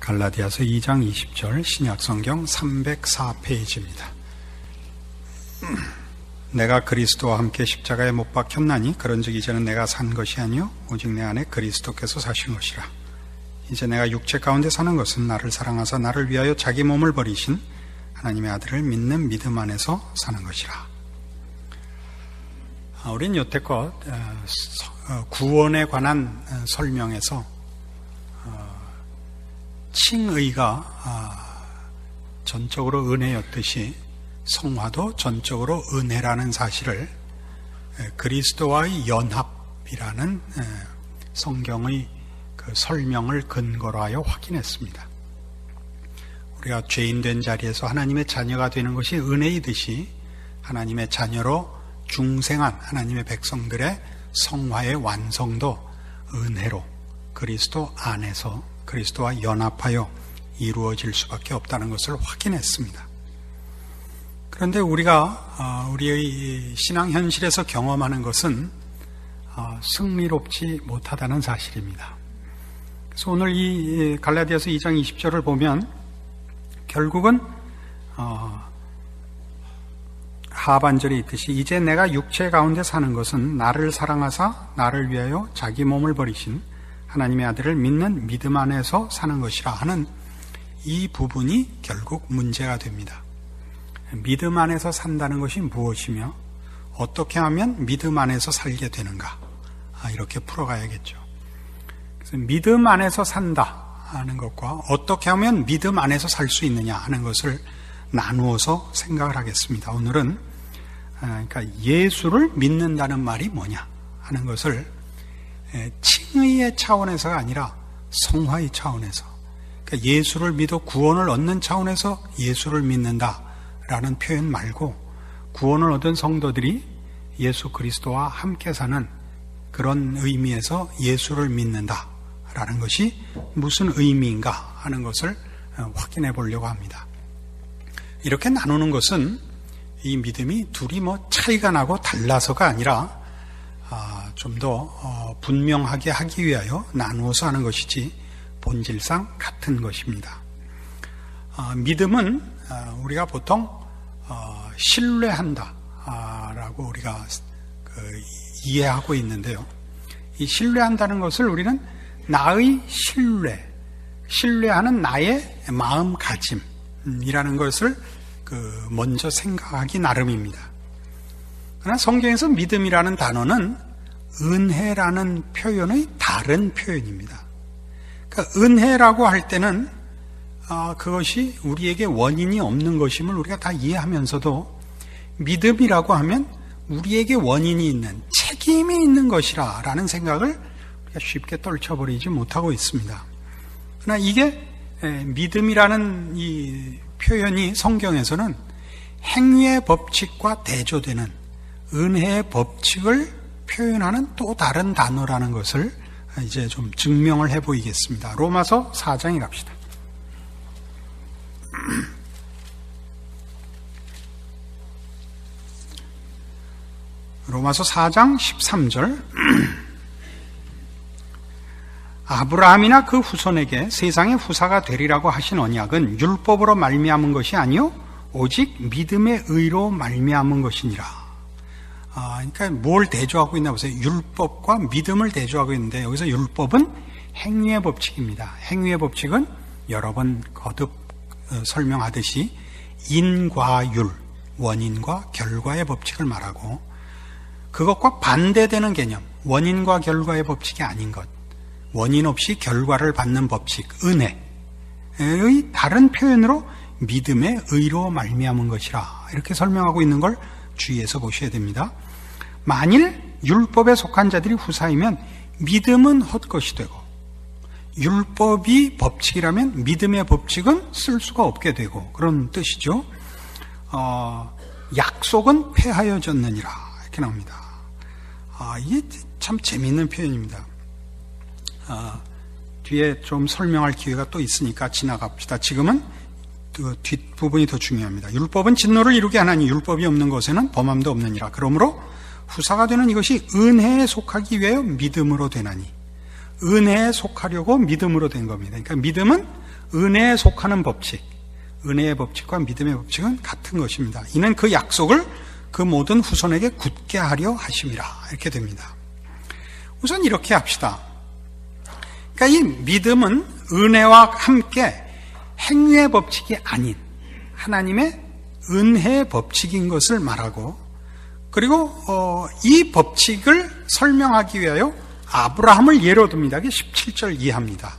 갈라디아서 2장 20절 신약성경 304페이지입니다. 내가 그리스도와 함께 십자가에 못 박혔나니 그런즉 이제는 내가 산 것이 아니요 오직 내 안에 그리스도께서 사신 것이라. 이제 내가 육체 가운데 사는 것은 나를 사랑하사 나를 위하여 자기 몸을 버리신 하나님의 아들을 믿는 믿음 안에서 사는 것이라. 우린 여태껏 구원에 관한 설명에서 칭의가 전적으로 은혜였듯이 성화도 전적으로 은혜라는 사실을 그리스도와의 연합이라는 성경의 그 설명을 근거로 하여 확인했습니다. 우리가 죄인된 자리에서 하나님의 자녀가 되는 것이 은혜이듯이 하나님의 자녀로 중생한 하나님의 백성들의 성화의 완성도 은혜로 그리스도 안에서 그리스도와 연합하여 이루어질 수밖에 없다는 것을 확인했습니다. 그런데 우리가 우리의 신앙 현실에서 경험하는 것은 승리롭지 못하다는 사실입니다. 그래서 오늘 이 갈라디아서 2장 20절을 보면 결국은 하반절에 있듯이 이제 내가 육체 가운데 사는 것은 나를 사랑하사 나를 위하여 자기 몸을 버리신 하나님의 아들을 믿는 믿음 안에서 사는 것이라 하는 이 부분이 결국 문제가 됩니다. 믿음 안에서 산다는 것이 무엇이며 어떻게 하면 믿음 안에서 살게 되는가? 이렇게 풀어가야겠죠. 그래서 믿음 안에서 산다 하는 것과 어떻게 하면 믿음 안에서 살 수 있느냐 하는 것을 나누어서 생각을 하겠습니다. 오늘은 그러니까 예수를 믿는다는 말이 뭐냐 하는 것을 칭의의 차원에서가 아니라 성화의 차원에서, 그러니까 예수를 믿어 구원을 얻는 차원에서 예수를 믿는다라는 표현 말고 구원을 얻은 성도들이 예수 그리스도와 함께 사는 그런 의미에서 예수를 믿는다라는 것이 무슨 의미인가 하는 것을 확인해 보려고 합니다. 이렇게 나누는 것은 이 믿음이 둘이 차이가 나고 달라서가 아니라 좀 더 분명하게 하기 위하여 나누어서 하는 것이지 본질상 같은 것입니다. 믿음은 우리가 보통 신뢰한다 라고 우리가 이해하고 있는데요. 이 신뢰한다는 것을 우리는 나의 신뢰하는 나의 마음가짐이라는 것을 먼저 생각하기 나름입니다. 그러나 성경에서 믿음이라는 단어는 은혜라는 표현의 다른 표현입니다. 그러니까 은혜라고 할 때는 그것이 우리에게 원인이 없는 것임을 우리가 다 이해하면서도 믿음이라고 하면 우리에게 원인이 있는, 책임이 있는 것이라 라는 생각을 우리가 쉽게 떨쳐버리지 못하고 있습니다. 그러나 이게 믿음이라는 이 표현이 성경에서는 행위의 법칙과 대조되는 은혜의 법칙을 표현하는 또 다른 단어라는 것을 이제 좀 증명을 해 보이겠습니다. 로마서 4장에 갑시다. 로마서 4장 13절 아브라함이나 그 후손에게 세상의 후사가 되리라고 하신 언약은 율법으로 말미암은 것이 아니요 오직 믿음의 의로 말미암은 것이니라. 그러니까 뭘 대조하고 있나 보세요. 율법과 믿음을 대조하고 있는데 여기서 율법은 행위의 법칙입니다. 행위의 법칙은 여러 번 거듭 설명하듯이 인과율, 원인과 결과의 법칙을 말하고 그것과 반대되는 개념, 원인과 결과의 법칙이 아닌 것, 원인 없이 결과를 받는 법칙, 은혜의 다른 표현으로 믿음의 의로 말미암은 것이라 이렇게 설명하고 있는 걸 주의해서 보셔야 됩니다. 만일 율법에 속한 자들이 후사이면 믿음은 헛것이 되고 율법이 법칙이라면 믿음의 법칙은 쓸 수가 없게 되고 그런 뜻이죠. 약속은 폐하여졌느니라 이렇게 나옵니다. 이게 참 재미있는 표현입니다. 뒤에 좀 설명할 기회가 또 있으니까 지나갑시다. 지금은 그 뒷부분이 더 중요합니다. 율법은 진노를 이루게 하나니 율법이 없는 것에는 범함도 없느니라. 그러므로 후사가 되는 이것이 은혜에 속하기 위하여 믿음으로 되나니 은혜에 속하려고 믿음으로 된 겁니다. 그러니까 믿음은 은혜에 속하는 법칙, 은혜의 법칙과 믿음의 법칙은 같은 것입니다. 이는 그 약속을 그 모든 후손에게 굳게 하려 하심이라. 이렇게 됩니다. 우선 이렇게 합시다. 그러니까 이 믿음은 은혜와 함께 행위의 법칙이 아닌 하나님의 은혜의 법칙인 것을 말하고, 그리고 이 법칙을 설명하기 위하여 아브라함을 예로 듭니다. 그게 17절 이하입니다.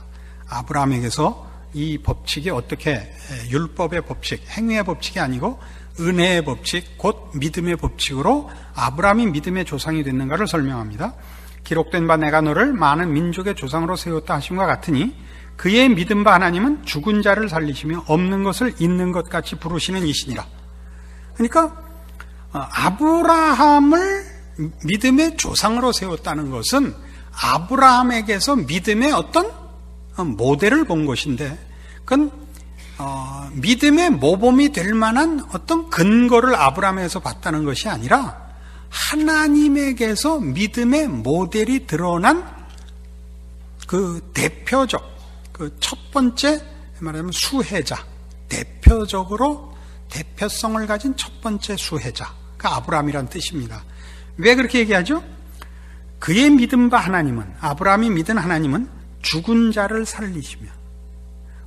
아브라함에게서 이 법칙이 어떻게 율법의 법칙, 행위의 법칙이 아니고 은혜의 법칙, 곧 믿음의 법칙으로 아브라함이 믿음의 조상이 됐는가를 설명합니다. 기록된 바 내가 너를 많은 민족의 조상으로 세웠다 하심과 같으니 그의 믿음 바 하나님은 죽은 자를 살리시며 없는 것을 있는 것 같이 부르시는 이시니라. 그러니까 아브라함을 믿음의 조상으로 세웠다는 것은 아브라함에게서 믿음의 어떤 모델을 본 것인데, 그건 믿음의 모범이 될 만한 어떤 근거를 아브라함에게서 봤다는 것이 아니라 하나님에게서 믿음의 모델이 드러난 그 대표적, 그 첫 번째 말하자면 수혜자, 대표적으로 대표성을 가진 첫 번째 수혜자가 아브라함이란 뜻입니다. 왜 그렇게 얘기하죠? 그의 믿음 바 하나님은, 아브라함이 믿은 하나님은 죽은 자를 살리시며,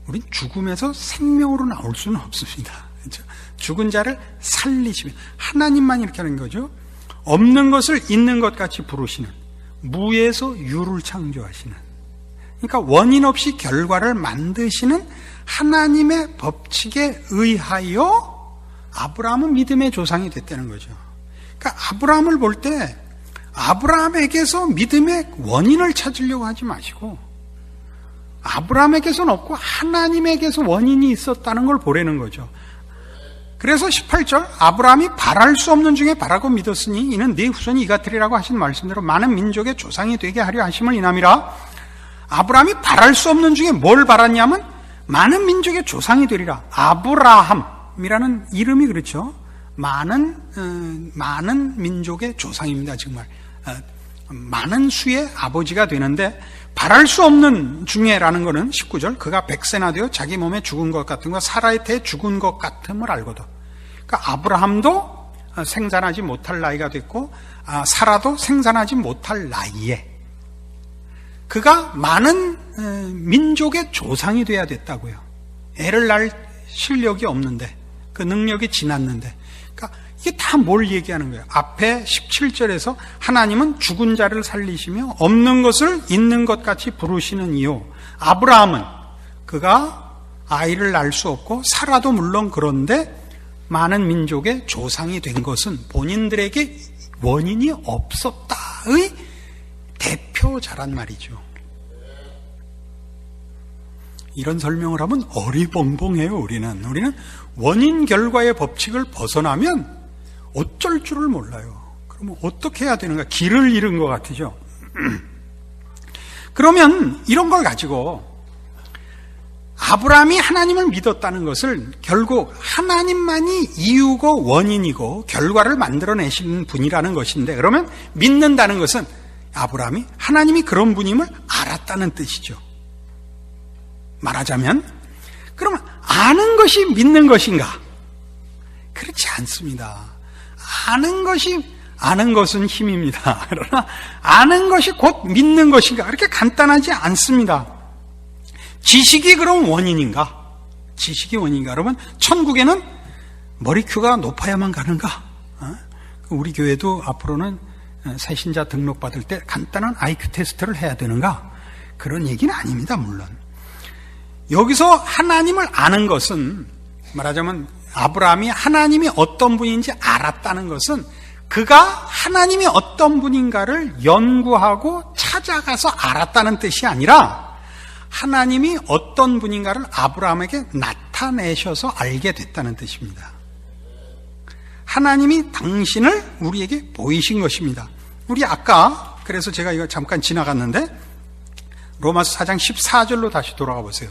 우린 죽음에서 생명으로 나올 수는 없습니다. 그렇죠? 죽은 자를 살리시며, 하나님만 이렇게 하는 거죠. 없는 것을 있는 것 같이 부르시는, 무에서 유를 창조하시는, 그러니까 원인 없이 결과를 만드시는 하나님의 법칙에 의하여 아브라함은 믿음의 조상이 됐다는 거죠. 그러니까 아브라함을 볼 때 아브라함에게서 믿음의 원인을 찾으려고 하지 마시고 아브라함에게서는 없고 하나님에게서 원인이 있었다는 걸 보라는 거죠. 그래서 18절 아브라함이 바랄 수 없는 중에 바라고 믿었으니 이는 네 후손이 이같으리라고 하신 말씀대로 많은 민족의 조상이 되게 하려 하심을 인함이라. 아브라함이 바랄 수 없는 중에 뭘 바랐냐면 많은 민족의 조상이 되리라. 아브라함이라는 이름이 그렇죠. 많은 민족의 조상입니다. 정말 많은 수의 아버지가 되는데, 바랄 수 없는 중에라는 것은 19절 그가 백세나 되어 자기 몸에 죽은 것 같은 거 사라의 태에 죽은 것 같음을 알거든. 그러니까 아브라함도 생산하지 못할 나이가 됐고 사라도 생산하지 못할 나이에 그가 많은 민족의 조상이 돼야 됐다고요. 애를 낳을 실력이 없는데, 그 능력이 지났는데, 그러니까 이게 다 뭘 얘기하는 거예요? 앞에 17절에서 하나님은 죽은 자를 살리시며 없는 것을 있는 것 같이 부르시는 이유. 아브라함은 그가 아이를 낳을 수 없고 사라도 물론 그런데 많은 민족의 조상이 된 것은 본인들에게 원인이 없었다의 대표자란 말이죠. 이런 설명을 하면 어리벙벙해요. 우리는 원인 결과의 법칙을 벗어나면 어쩔 줄을 몰라요. 그러면 어떻게 해야 되는가? 길을 잃은 것 같으죠. 그러면 이런 걸 가지고 아브라함이 하나님을 믿었다는 것을 결국 하나님만이 이유고 원인이고 결과를 만들어내시는 분이라는 것인데, 그러면 믿는다는 것은 아브라함이 하나님이 그런 분임을 알았다는 뜻이죠. 말하자면 그러면 아는 것이 믿는 것인가? 그렇지 않습니다. 아는 것은 힘입니다. 그러나 아는 것이 곧 믿는 것인가? 그렇게 간단하지 않습니다. 지식이 그럼 원인인가? 지식이 원인인가? 그러면 천국에는 머리큐가 높아야만 가는가? 우리 교회도 앞으로는 새신자 등록받을 때 간단한 IQ 테스트를 해야 되는가? 그런 얘기는 아닙니다. 물론 여기서 하나님을 아는 것은, 말하자면 아브라함이 하나님이 어떤 분인지 알았다는 것은 그가 하나님이 어떤 분인가를 연구하고 찾아가서 알았다는 뜻이 아니라 하나님이 어떤 분인가를 아브라함에게 나타내셔서 알게 됐다는 뜻입니다. 하나님이 당신을 우리에게 보이신 것입니다. 우리 아까, 그래서 제가 이거 잠깐 지나갔는데 로마서 4장 14절로 다시 돌아가 보세요.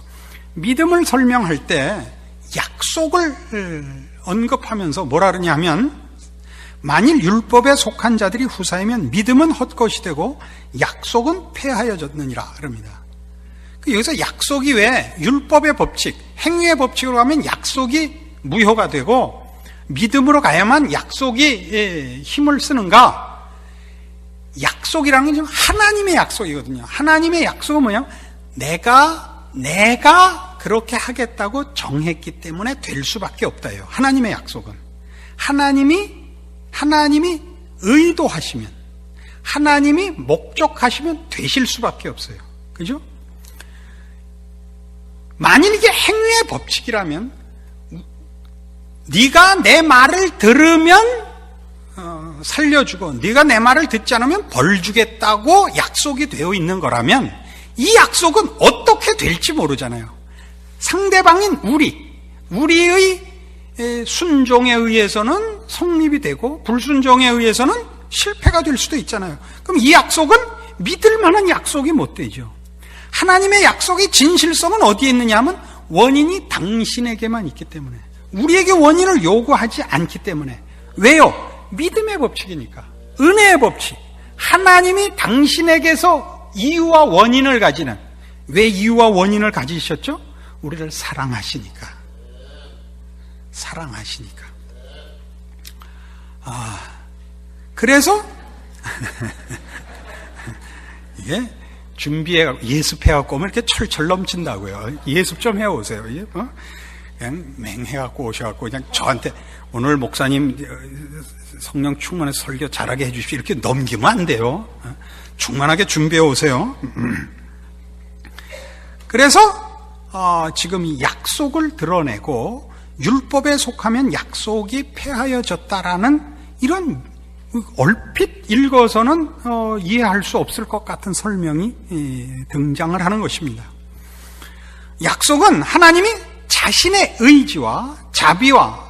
믿음을 설명할 때 약속을 언급하면서 뭐라 그러냐 하면, 만일 율법에 속한 자들이 후사이면 믿음은 헛것이 되고 약속은 폐하여졌느니라 그럽니다. 여기서 약속이 왜 율법의 법칙, 행위의 법칙으로 가면 약속이 무효가 되고 믿음으로 가야만 약속이 힘을 쓰는가? 약속이라는 게 지금 하나님의 약속이거든요. 하나님의 약속은 뭐냐면 내가 그렇게 하겠다고 정했기 때문에 될 수밖에 없다예요. 하나님의 약속은 하나님이 의도하시면, 하나님이 목적하시면 되실 수밖에 없어요. 그죠? 만일 이게 행위의 법칙이라면 네가 내 말을 들으면 살려주고 네가 내 말을 듣지 않으면 벌 주겠다고 약속이 되어 있는 거라면 이 약속은 어떻게 될지 모르잖아요. 상대방인 우리의 순종에 의해서는 성립이 되고 불순종에 의해서는 실패가 될 수도 있잖아요. 그럼 이 약속은 믿을 만한 약속이 못 되죠. 하나님의 약속의 진실성은 어디에 있느냐 하면 원인이 당신에게만 있기 때문에, 우리에게 원인을 요구하지 않기 때문에. 왜요? 믿음의 법칙이니까. 은혜의 법칙. 하나님이 당신에게서 이유와 원인을 가지는, 왜 이유와 원인을 가지셨죠? 우리를 사랑하시니까. 그래서 이게 예습해갖고 오면 이렇게 철철 넘친다고요. 예습 좀 해오세요. 그냥 맹해갖고 오셔갖고 그냥 저한테 오늘 목사님 성령 충만해서 설교 잘하게 해주십시오 이렇게 넘기면 안 돼요. 충만하게 준비해 오세요. 그래서 지금 이 약속을 드러내고 율법에 속하면 약속이 폐하여졌다라는 이런 얼핏 읽어서는 이해할 수 없을 것 같은 설명이 등장을 하는 것입니다. 약속은 하나님이 자신의 의지와 자비와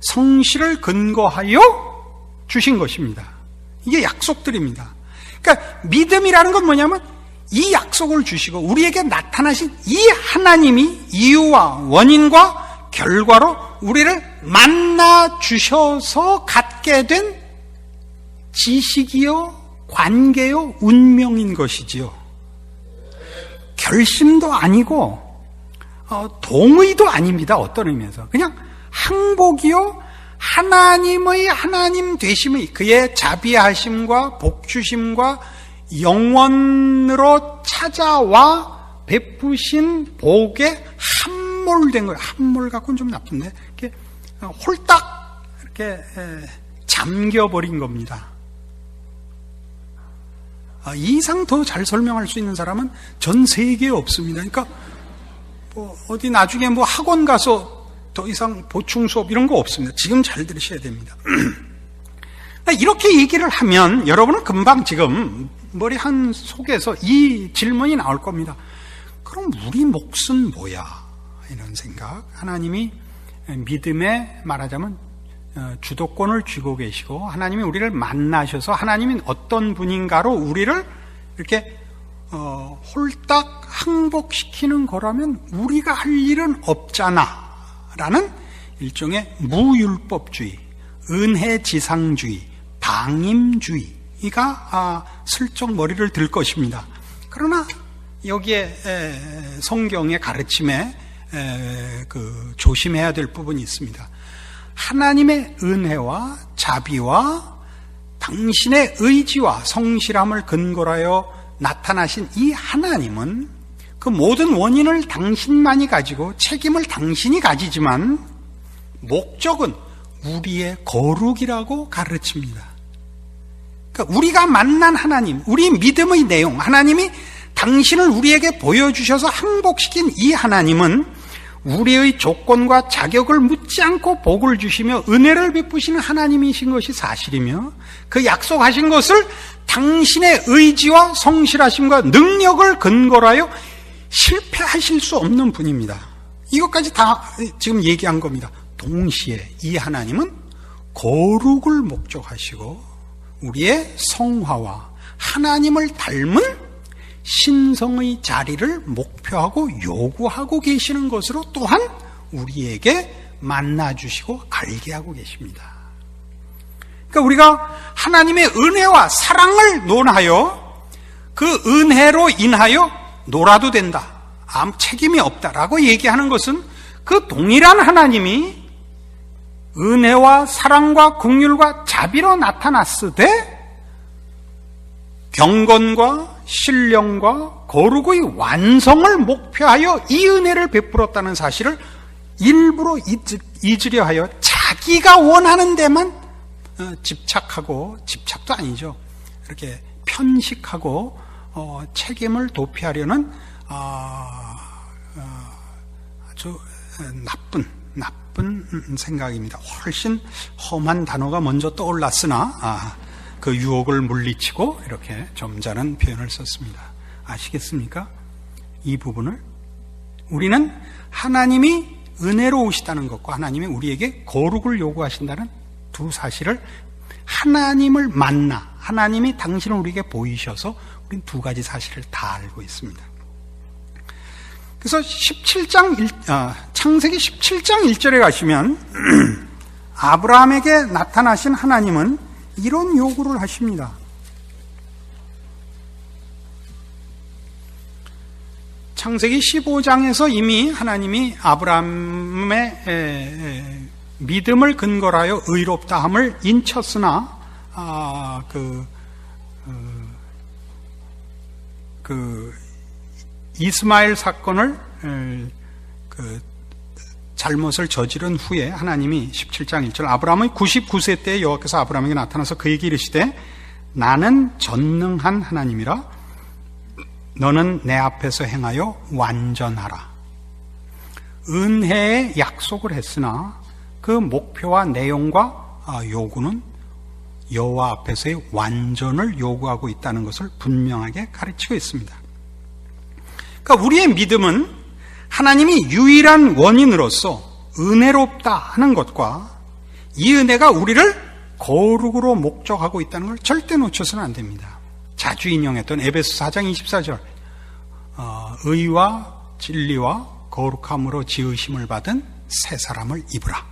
성실을 근거하여 주신 것입니다. 이게 약속들입니다. 그러니까 믿음이라는 건 뭐냐면 이 약속을 주시고 우리에게 나타나신 이 하나님이 이유와 원인과 결과로 우리를 만나 주셔서 갖게 된 지식이요, 관계요, 운명인 것이지요. 결심도 아니고 동의도 아닙니다. 어떤 의미에서 그냥 항복이요, 하나님의 하나님 되심의 그의 자비하심과 복주심과 영원으로 찾아와 베푸신 복에 함몰된 거예요. 함몰 갖고는 좀 나쁜데 이렇게 홀딱 이렇게 잠겨버린 겁니다. 이 이상 더 잘 설명할 수 있는 사람은 전 세계에 없습니다. 그러니까 어디 나중에 학원 가서 더 이상 보충 수업 이런 거 없습니다. 지금 잘 들으셔야 됩니다. 이렇게 얘기를 하면 여러분은 금방 지금 머리 한 속에서 이 질문이 나올 겁니다. 그럼 우리 몫은 뭐야? 이런 생각. 하나님이 믿음에 말하자면 주도권을 쥐고 계시고 하나님이 우리를 만나셔서 하나님이 어떤 분인가로 우리를 이렇게 홀딱 항복시키는 거라면 우리가 할 일은 없잖아 라는 일종의 무율법주의, 은혜지상주의, 방임주의가 슬쩍 머리를 들 것입니다. 그러나 여기에 성경의 가르침에 조심해야 될 부분이 있습니다. 하나님의 은혜와 자비와 당신의 의지와 성실함을 근거로 하여 나타나신 이 하나님은 그 모든 원인을 당신만이 가지고 책임을 당신이 가지지만 목적은 우리의 거룩이라고 가르칩니다. 그러니까 우리가 만난 하나님, 우리 믿음의 내용, 하나님이 당신을 우리에게 보여주셔서 항복시킨 이 하나님은 우리의 조건과 자격을 묻지 않고 복을 주시며 은혜를 베푸시는 하나님이신 것이 사실이며 그 약속하신 것을 당신의 의지와 성실하심과 능력을 근거로 하여 실패하실 수 없는 분입니다. 이것까지 다 지금 얘기한 겁니다. 동시에 이 하나님은 거룩을 목적하시고 우리의 성화와 하나님을 닮은 신성의 자리를 목표하고 요구하고 계시는 것으로 또한 우리에게 만나주시고 알게 하고 계십니다. 그러니까 우리가 하나님의 은혜와 사랑을 논하여 그 은혜로 인하여 놀아도 된다. 아무 책임이 없다라고 얘기하는 것은 그 동일한 하나님이 은혜와 사랑과 긍휼과 자비로 나타났으되 경건과 신령과 거룩의 완성을 목표하여 이 은혜를 베풀었다는 사실을 일부러 잊으려 하여 자기가 원하는 데만 집착하고, 집착도 아니죠, 이렇게 편식하고 책임을 도피하려는 아주 나쁜 생각입니다. 훨씬 험한 단어가 먼저 떠올랐으나 그 유혹을 물리치고 이렇게 점잖은 표현을 썼습니다. 아시겠습니까? 이 부분을 우리는 하나님이 은혜로우시다는 것과 하나님이 우리에게 거룩을 요구하신다는 두 사실을, 하나님을 만나 하나님이 당신을 우리에게 보이셔서 우리는 두 가지 사실을 다 알고 있습니다. 그래서 창세기 17장 1절에 가시면 아브라함에게 나타나신 하나님은 이런 요구를 하십니다. 창세기 15장에서 이미 하나님이 아브라함의 믿음을 근거로 하여 의롭다함을 인쳤으나 이스마엘 사건을 잘못을 저지른 후에 하나님이 17장 1절 아브라함의 99세 때 여호와께서 아브라함에게 나타나서 그에게 이르시되 나는 전능한 하나님이라 너는 내 앞에서 행하여 완전하라. 은혜의 약속을 했으나 그 목표와 내용과 요구는 여호와 앞에서의 완전을 요구하고 있다는 것을 분명하게 가르치고 있습니다. 그러니까 우리의 믿음은 하나님이 유일한 원인으로서 은혜롭다 하는 것과 이 은혜가 우리를 거룩으로 목적하고 있다는 걸 절대 놓쳐서는 안 됩니다. 자주 인용했던 에베소 4장 24절 의와 진리와 거룩함으로 지으심을 받은 새 사람을 입으라.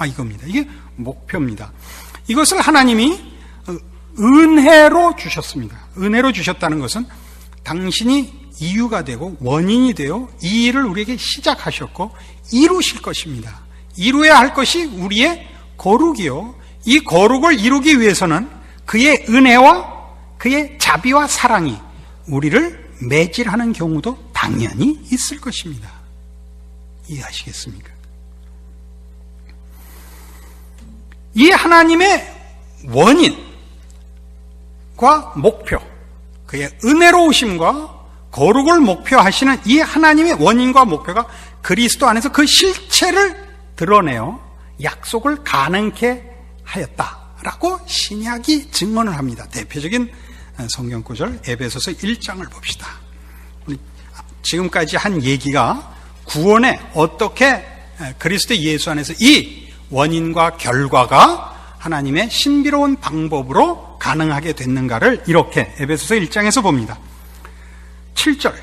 이겁니다. 이게 목표입니다. 이것을 하나님이 은혜로 주셨습니다. 은혜로 주셨다는 것은 당신이 이유가 되고 원인이 되어 이 일을 우리에게 시작하셨고 이루실 것입니다. 이루어야 할 것이 우리의 거룩이요, 이 거룩을 이루기 위해서는 그의 은혜와 그의 자비와 사랑이 우리를 매질하는 경우도 당연히 있을 것입니다. 이해하시겠습니까? 이 하나님의 원인과 목표, 그의 은혜로우심과 거룩을 목표하시는 이 하나님의 원인과 목표가 그리스도 안에서 그 실체를 드러내어 약속을 가능케 하였다라고 신약이 증언을 합니다. 대표적인 성경 구절 에베소서 1장을 봅시다. 지금까지 한 얘기가 구원에 어떻게 그리스도 예수 안에서 이 원인과 결과가 하나님의 신비로운 방법으로 가능하게 됐는가를 이렇게 에베소서 1장에서 봅니다. 7절,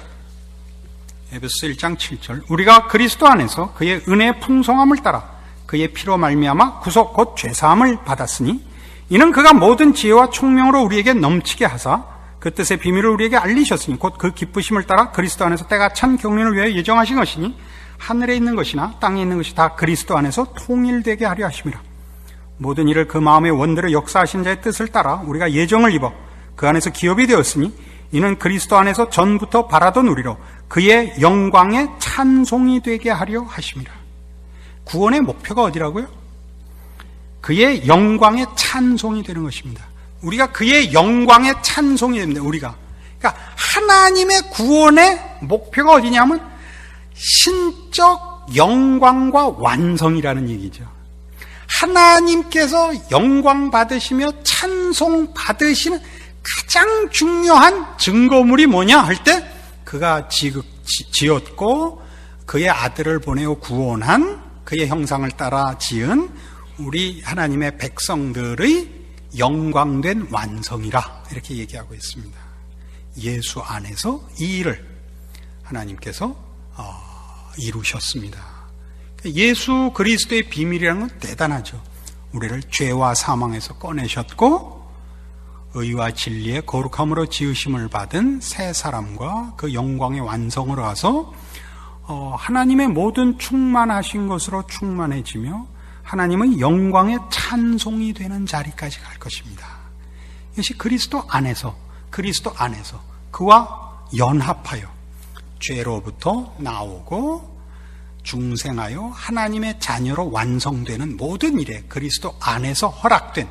에베소서 1장 7절, 우리가 그리스도 안에서 그의 은혜의 풍성함을 따라 그의 피로 말미암아 구속 곧 죄사함을 받았으니 이는 그가 모든 지혜와 총명으로 우리에게 넘치게 하사 그 뜻의 비밀을 우리에게 알리셨으니 곧 그 기쁘심을 따라 그리스도 안에서 때가 찬 경륜을 위하여 예정하신 것이니 하늘에 있는 것이나 땅에 있는 것이 다 그리스도 안에서 통일되게 하려 하심이라. 모든 일을 그 마음의 원대로 역사하신 자의 뜻을 따라 우리가 예정을 입어 그 안에서 기업이 되었으니 이는 그리스도 안에서 전부터 바라던 우리로 그의 영광의 찬송이 되게 하려 하심이라. 구원의 목표가 어디라고요? 그의 영광의 찬송이 되는 것입니다. 우리가 그의 영광의 찬송이 됩니다. 우리가. 그러니까 하나님의 구원의 목표가 어디냐면 신적 영광과 완성이라는 얘기죠. 하나님께서 영광 받으시며 찬송 받으시는 가장 중요한 증거물이 뭐냐 할 때 그가 지었고 그의 아들을 보내어 구원한 그의 형상을 따라 지은 우리 하나님의 백성들의 영광된 완성이라 이렇게 얘기하고 있습니다. 예수 안에서 이 일을 하나님께서 이루셨습니다. 예수 그리스도의 비밀이라는 건 대단하죠. 우리를 죄와 사망에서 꺼내셨고 의와 진리의 거룩함으로 지으심을 받은 새 사람과 그 영광의 완성으로 가서 하나님의 모든 충만하신 것으로 충만해지며 하나님의 영광의 찬송이 되는 자리까지 갈 것입니다. 이것이 그리스도 안에서 그와 연합하여 죄로부터 나오고 중생하여 하나님의 자녀로 완성되는 모든 일에 그리스도 안에서 허락된,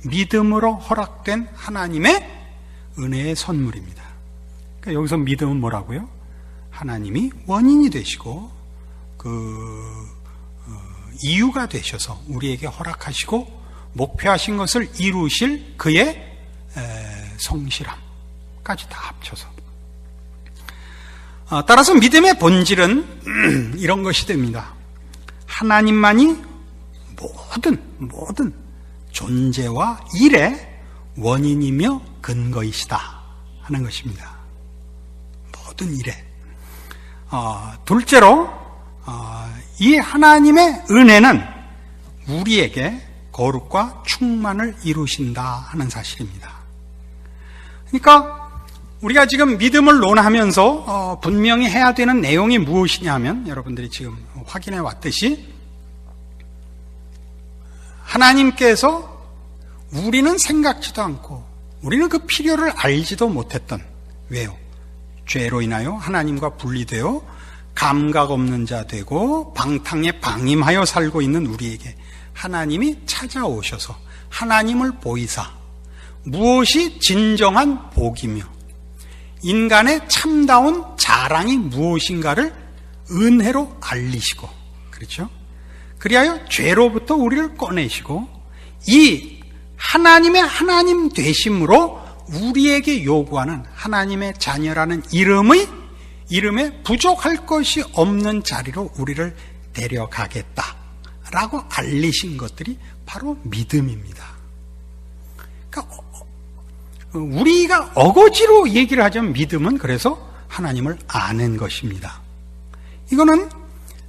믿음으로 허락된 하나님의 은혜의 선물입니다. 그러니까 여기서 믿음은 뭐라고요? 하나님이 원인이 되시고 이유가 되셔서 우리에게 허락하시고 목표하신 것을 이루실 그의 성실함까지 다 합쳐서. 따라서 믿음의 본질은 이런 것이 됩니다. 하나님만이 모든 존재와 일의 원인이며 근거이시다 하는 것입니다. 모든 일에. 둘째로 이 하나님의 은혜는 우리에게 거룩과 충만을 이루신다 하는 사실입니다. 그러니까 우리가 지금 믿음을 논하면서 분명히 해야 되는 내용이 무엇이냐면, 여러분들이 지금 확인해 왔듯이 하나님께서 우리는 생각지도 않고 우리는 그 필요를 알지도 못했던, 왜요? 죄로 인하여 하나님과 분리되어 감각 없는 자 되고 방탕에 방임하여 살고 있는 우리에게 하나님이 찾아오셔서 하나님을 보이사 무엇이 진정한 복이며 인간의 참다운 자랑이 무엇인가를 은혜로 알리시고, 그렇죠? 그리하여 죄로부터 우리를 꺼내시고 이 하나님의 하나님 되심으로 우리에게 요구하는 하나님의 자녀라는 이름에 부족할 것이 없는 자리로 우리를 데려가겠다라고 알리신 것들이 바로 믿음입니다. 그러니까 우리가 어거지로 얘기를 하자면 믿음은 그래서 하나님을 아는 것입니다. 이거는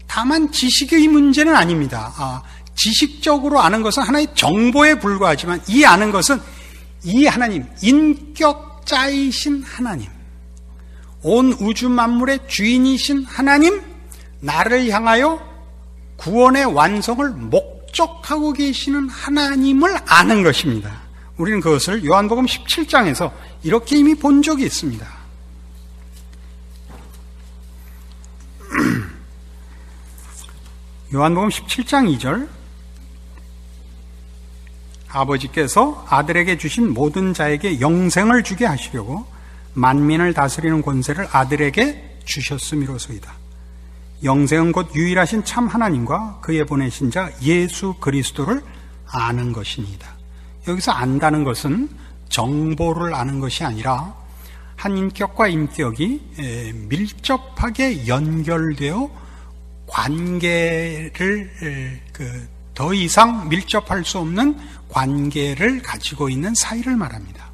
다만 지식의 문제는 아닙니다. 지식적으로 아는 것은 하나의 정보에 불과하지만 이 아는 것은 이 하나님, 인격자이신 하나님, 온 우주 만물의 주인이신 하나님, 나를 향하여 구원의 완성을 목적하고 계시는 하나님을 아는 것입니다. 우리는 그것을 요한복음 17장에서 이렇게 이미 본 적이 있습니다. 요한복음 17장 2절, 아버지께서 아들에게 주신 모든 자에게 영생을 주게 하시려고 만민을 다스리는 권세를 아들에게 주셨음이로소이다. 영생은 곧 유일하신 참 하나님과 그의 보내신 자 예수 그리스도를 아는 것이니이다. 여기서 안다는 것은 정보를 아는 것이 아니라 한 인격과 인격이 밀접하게 연결되어 관계를 더 이상 밀접할 수 없는 관계를 가지고 있는 사이를 말합니다.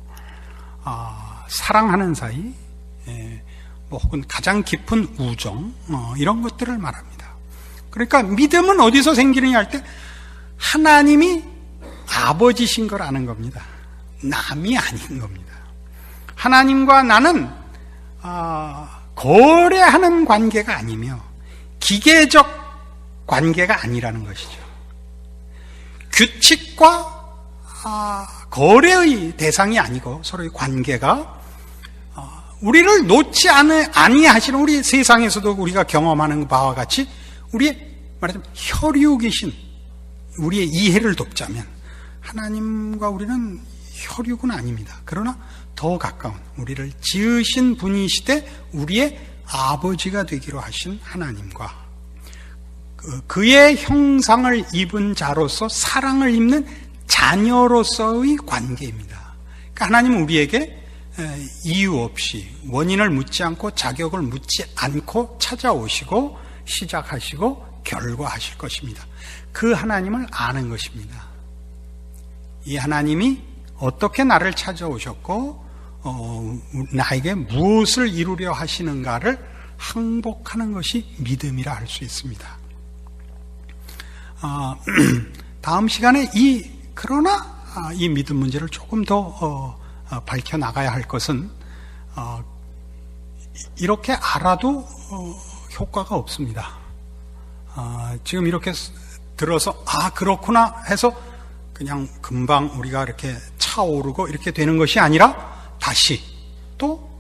사랑하는 사이, 혹은 가장 깊은 우정, 이런 것들을 말합니다. 그러니까 믿음은 어디서 생기느냐 할 때 하나님이 아버지신 걸 아는 겁니다. 남이 아닌 겁니다. 하나님과 나는 거래하는 관계가 아니며 기계적 관계가 아니라는 것이죠. 규칙과 거래의 대상이 아니고 서로의 관계가 우리를 놓지 아니하시는, 우리 세상에서도 우리가 경험하는 바와 같이 우리의 말하자면 혈육이신, 우리의 이해를 돕자면 하나님과 우리는 혈육은 아닙니다. 그러나 더 가까운, 우리를 지으신 분이시되 우리의 아버지가 되기로 하신 하나님과 그의 형상을 입은 자로서 사랑을 입는 자녀로서의 관계입니다. 그러니까 하나님은 우리에게 이유 없이, 원인을 묻지 않고 자격을 묻지 않고 찾아오시고 시작하시고 결과하실 것입니다. 그 하나님을 아는 것입니다. 이 하나님이 어떻게 나를 찾아오셨고 나에게 무엇을 이루려 하시는가를 항복하는 것이 믿음이라 할 수 있습니다. 다음 시간에 그러나 이 믿음 문제를 조금 더 밝혀나가야 할 것은 이렇게 알아도 효과가 없습니다. 지금 이렇게 들어서 그렇구나 해서 그냥 금방 우리가 이렇게 차오르고 이렇게 되는 것이 아니라 다시 또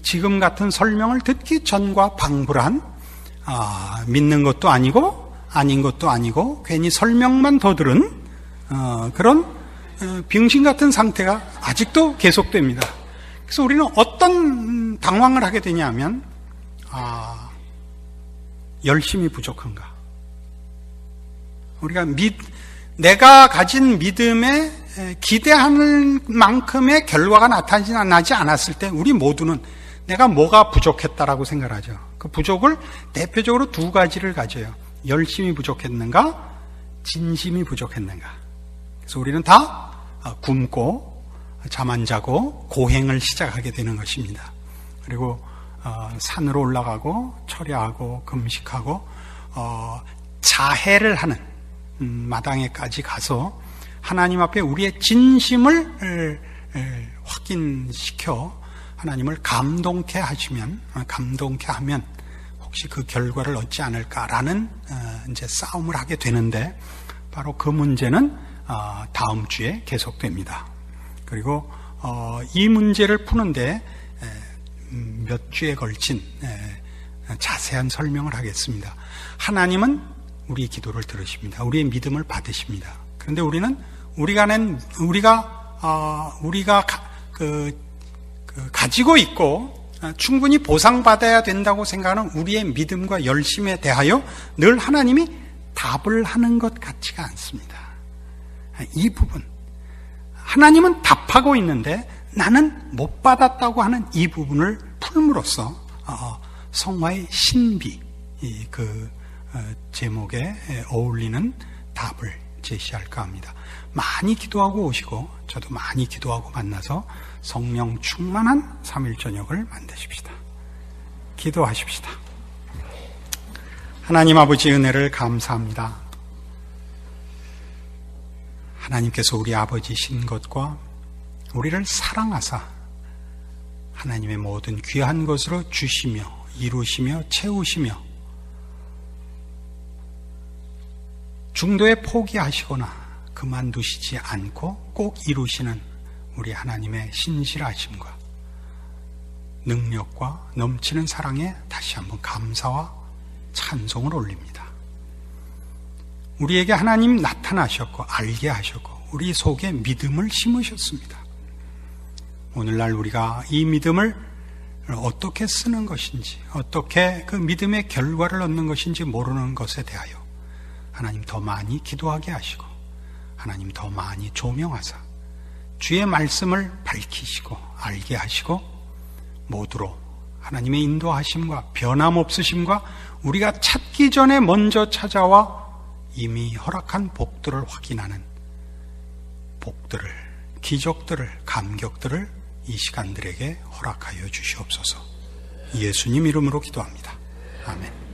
지금 같은 설명을 듣기 전과 방불한 믿는 것도 아니고 아닌 것도 아니고 괜히 설명만 더 들은 그런 병신 같은 상태가 아직도 계속됩니다. 그래서 우리는 어떤 당황을 하게 되냐면 열심이 부족한가? 우리가 내가 가진 믿음에 기대하는 만큼의 결과가 나타나지 않았을 때 우리 모두는 내가 뭐가 부족했다라고 생각을 하죠. 그 부족을 대표적으로 두 가지를 가져요. 열심이 부족했는가? 진심이 부족했는가? 그래서 우리는 다 굶고 잠 안 자고 고행을 시작하게 되는 것입니다. 그리고 산으로 올라가고 철야하고 금식하고 자해를 하는 마당에까지 가서 하나님 앞에 우리의 진심을 확인시켜 하나님을 감동케 하면 혹시 그 결과를 얻지 않을까라는 이제 싸움을 하게 되는데 바로 그 문제는 다음 주에 계속됩니다. 그리고 이 문제를 푸는데 몇 주에 걸친 자세한 설명을 하겠습니다. 하나님은 우리의 기도를 들으십니다. 우리의 믿음을 받으십니다. 그런데 우리는 우리가 가지고 있고 충분히 보상받아야 된다고 생각하는 우리의 믿음과 열심에 대하여 늘 하나님이 답을 하는 것 같지가 않습니다. 이 부분, 하나님은 답하고 있는데 나는 못 받았다고 하는 이 부분을 풀므로써 성화의 신비, 그 제목에 어울리는 답을 제시할까 합니다. 많이 기도하고 오시고 저도 많이 기도하고 만나서 성령 충만한 3일 저녁을 만드십시다. 기도하십시다. 하나님 아버지 은혜를 감사합니다. 하나님께서 우리 아버지신 것과 우리를 사랑하사 하나님의 모든 귀한 것으로 주시며 이루시며 채우시며 중도에 포기하시거나 그만두시지 않고 꼭 이루시는 우리 하나님의 신실하심과 능력과 넘치는 사랑에 다시 한번 감사와 찬송을 올립니다. 우리에게 하나님 나타나셨고 알게 하셨고 우리 속에 믿음을 심으셨습니다. 오늘날 우리가 이 믿음을 어떻게 쓰는 것인지, 어떻게 그 믿음의 결과를 얻는 것인지 모르는 것에 대하여 하나님 더 많이 기도하게 하시고 하나님 더 많이 조명하사 주의 말씀을 밝히시고 알게 하시고 모두로 하나님의 인도하심과 변함없으심과 우리가 찾기 전에 먼저 찾아와 이미 허락한 복들을 확인하는 복들을, 기적들을, 감격들을 이 시간들에게 허락하여 주시옵소서. 예수님 이름으로 기도합니다. 아멘.